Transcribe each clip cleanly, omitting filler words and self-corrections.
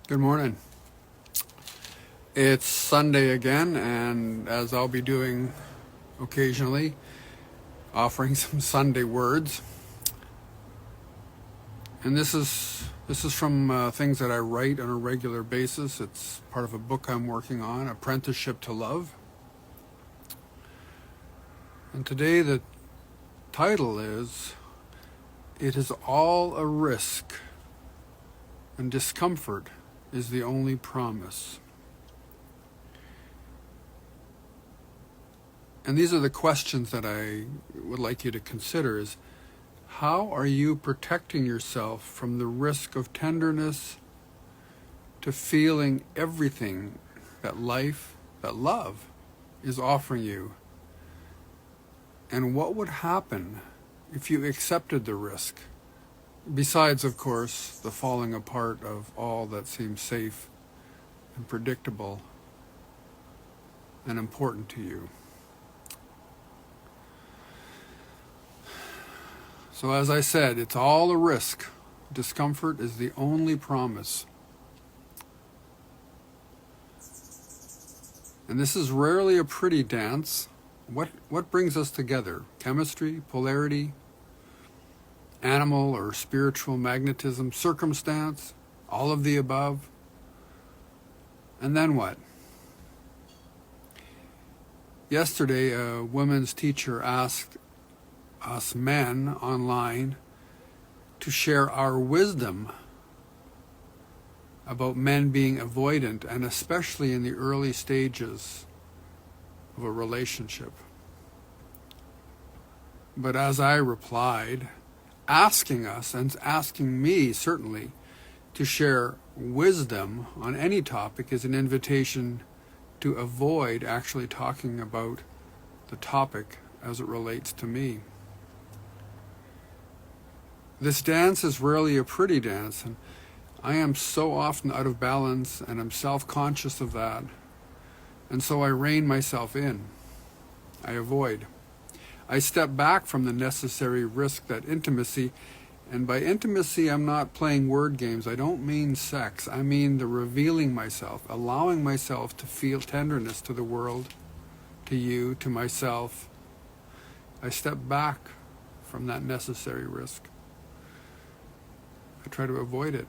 Good morning. It's Sunday again, and as I'll be doing occasionally, offering some Sunday words. And this is from things that I write on a regular basis. It's part of a book I'm working on, Apprenticeship to Love. And today the title is, It is All a Risk, and Discomfort is the Only Promise. And these are the questions that I would like you to consider is, how are you protecting yourself from the risk of tenderness to feeling everything that life, that love is offering you? And what would happen if you accepted the risk? Besides, of course, the falling apart of all that seems safe and predictable and important to you. So as I said, it's all a risk. Discomfort is the only promise. And this is rarely a pretty dance. What brings us together? Chemistry, polarity, animal or spiritual magnetism, circumstance, all of the above? And then what? Yesterday, a women's teacher asked us men online to share our wisdom about men being avoidant, and especially in the early stages of a relationship. But as I replied, asking us, and asking me certainly, to share wisdom on any topic is an invitation to avoid actually talking about the topic as it relates to me. This dance is rarely a pretty dance, and I am so often out of balance, and I'm self-conscious of that, and so I rein myself in. I avoid. I step back from the necessary risk that intimacy, and by intimacy I'm not playing word games. I don't mean sex. I mean the revealing myself, allowing myself to feel tenderness to the world, to you, to myself. I step back from that necessary risk. I try to avoid it.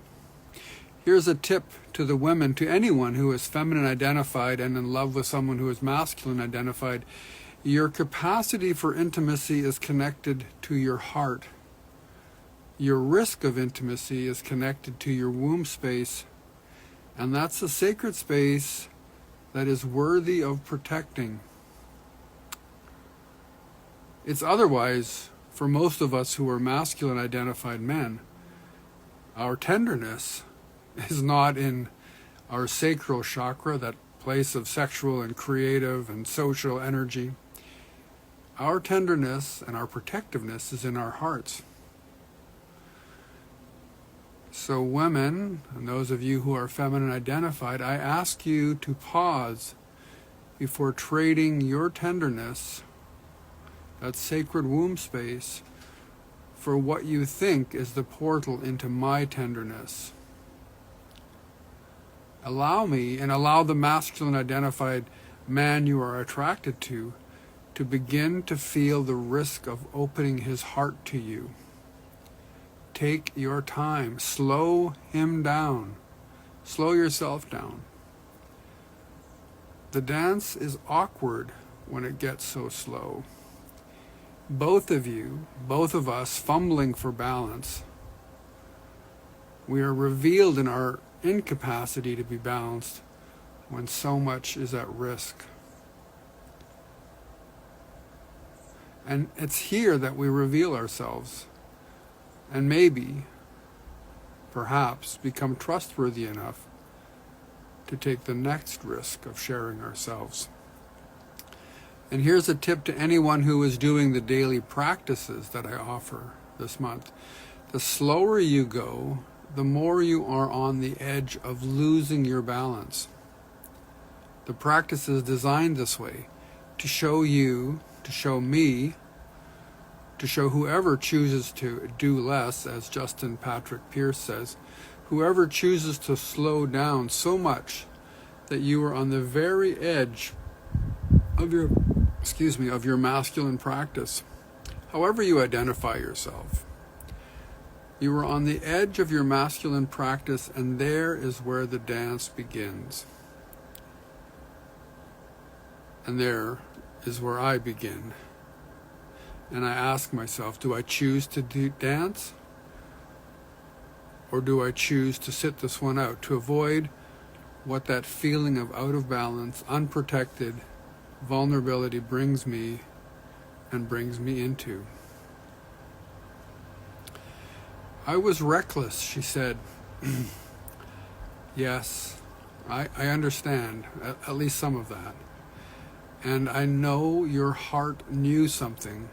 Here's a tip to the women, to anyone who is feminine identified and in love with someone who is masculine identified. Your capacity for intimacy is connected to your heart. Your risk of intimacy is connected to your womb space, and that's a sacred space that is worthy of protecting. It's otherwise, for most of us who are masculine identified men, our tenderness is not in our sacral chakra, that place of sexual and creative and social energy. Our tenderness and our protectiveness is in our hearts. So women, and those of you who are feminine identified, I ask you to pause before trading your tenderness, that sacred womb space, for what you think is the portal into my tenderness. Allow me, and allow the masculine identified man you are attracted to begin to feel the risk of opening his heart to you. Take your time. Slow him down. Slow yourself down. The dance is awkward when it gets so slow. Both of you, both of us, fumbling for balance. We are revealed in our incapacity to be balanced when so much is at risk. And it's here that we reveal ourselves, and maybe, perhaps, become trustworthy enough to take the next risk of sharing ourselves. And here's a tip to anyone who is doing the daily practices that I offer this month. The slower you go, the more you are on the edge of losing your balance. The practice is designed this way, to show you, to show me, to show whoever chooses to do less, as Justin Patrick Pierce says, Whoever chooses to slow down so much that you are on the very edge of your masculine practice, however you identify yourself, you are on the edge of your masculine practice, and there is where the dance begins. And there is where I begin. And I ask myself, do I choose to dance? Or do I choose to sit this one out, to avoid what that feeling of out of balance, unprotected vulnerability brings me into? I was reckless, she said. Yes, I understand, at least some of that. And I know your heart knew something.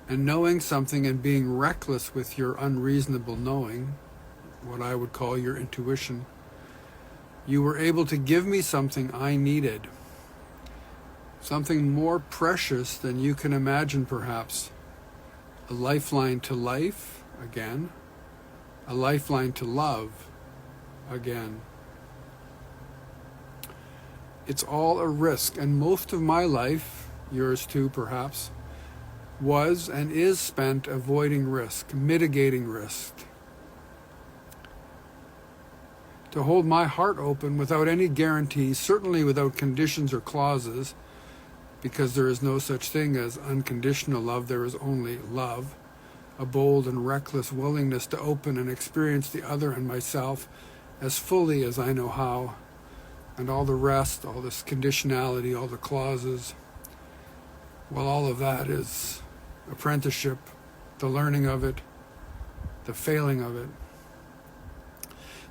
And knowing something and being reckless with your unreasonable knowing, what I would call your intuition, you were able to give me something I needed. Something more precious than you can imagine, perhaps. A lifeline to life, again. A lifeline to love, again. It's all a risk, and most of my life, yours too perhaps, was and is spent avoiding risk, mitigating risk. To hold my heart open without any guarantees, certainly without conditions or clauses, because there is no such thing as unconditional love, there is only love. A bold and reckless willingness to open and experience the other and myself as fully as I know how, and all the rest, all this conditionality, all the clauses, well, all of that is apprenticeship, the learning of it, the failing of it.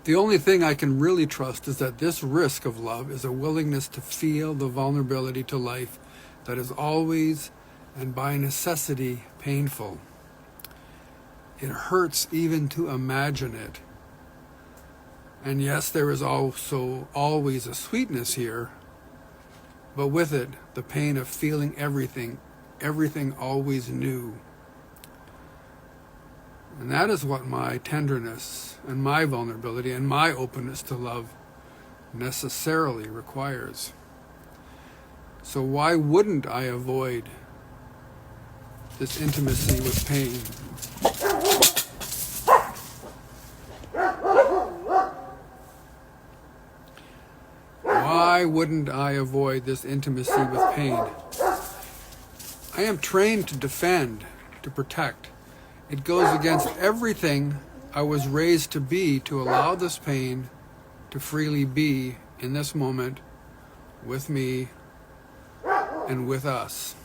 The only thing I can really trust is that this risk of love is a willingness to feel the vulnerability to life that is always and by necessity painful. It hurts even to imagine it. And yes, there is also always a sweetness here, but with it, the pain of feeling everything always new. And that is what my tenderness and my vulnerability and my openness to love necessarily requires. So why wouldn't I avoid this intimacy with pain? Why wouldn't I avoid this intimacy with pain? I am trained to defend, to protect. It goes against everything I was raised to be, to allow this pain to freely be in this moment with me and with us.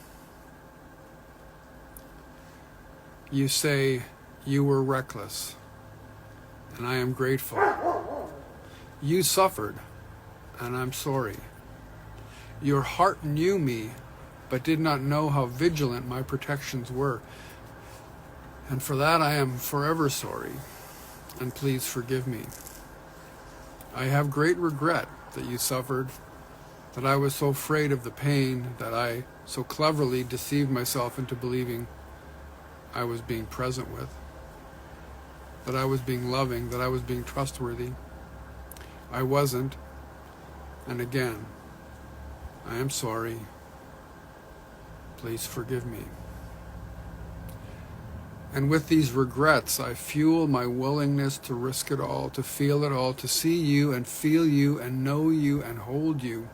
You say you were reckless, and I am grateful. You suffered, and I'm sorry. Your heart knew me, but did not know how vigilant my protections were. And for that I am forever sorry, and please forgive me. I have great regret that you suffered, that I was so afraid of the pain, that I so cleverly deceived myself into believing I was being present with, that I was being loving, that I was being trustworthy. I wasn't, and again, I am sorry. Please forgive me. And with these regrets, I fuel my willingness to risk it all, to feel it all, to see you and feel you and know you and hold you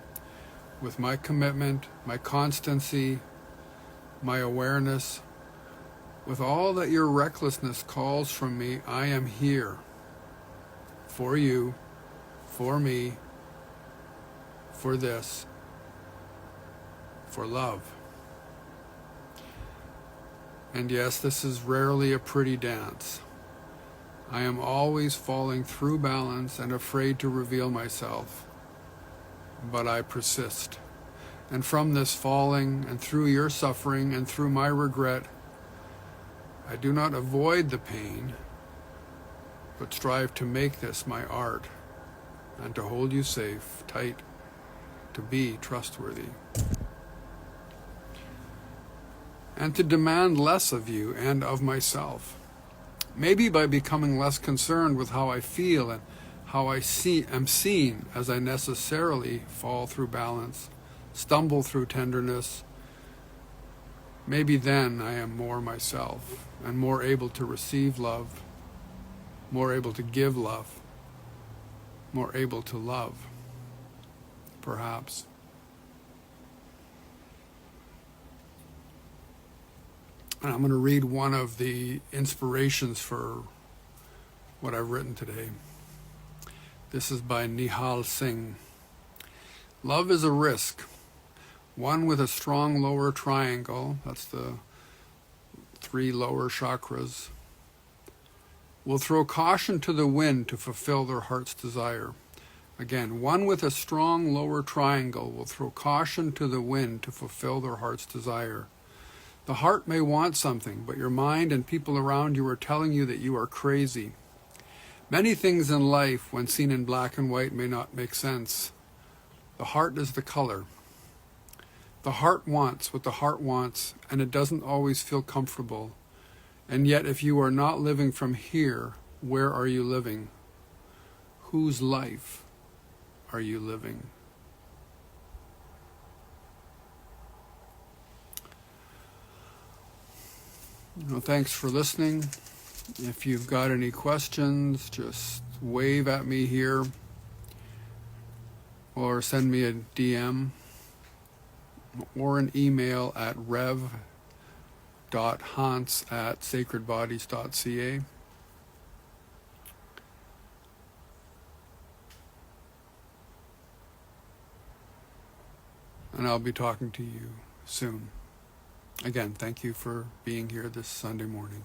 with my commitment, my constancy, my awareness. With all that your recklessness calls from me, I am here for you, for me, for this, for love. And yes, this is rarely a pretty dance. I am always falling through balance and afraid to reveal myself. But I persist. And from this falling, and through your suffering, and through my regret, I do not avoid the pain, but strive to make this my art, and to hold you safe, tight, to be trustworthy. And to demand less of you and of myself. Maybe by becoming less concerned with how I feel and how am seen as I necessarily fall through balance, stumble through tenderness. Maybe then I am more myself and more able to receive love, more able to give love, more able to love, perhaps. And I'm going to read one of the inspirations for what I've written today. This is by Nihal Singh. Love is a risk. One with a strong lower triangle, that's the 3 lower chakras, will throw caution to the wind to fulfill their heart's desire. Again, one with a strong lower triangle will throw caution to the wind to fulfill their heart's desire. The heart may want something, but your mind and people around you are telling you that you are crazy. Many things in life, when seen in black and white, may not make sense. The heart is the color. The heart wants what the heart wants, and it doesn't always feel comfortable. And yet, if you are not living from here, where are you living? Whose life are you living? Thanks for listening. If you've got any questions, just wave at me here or send me a DM or an email at rev.hans@sacredbodies.ca. And I'll be talking to you soon. Again, thank you for being here this Sunday morning.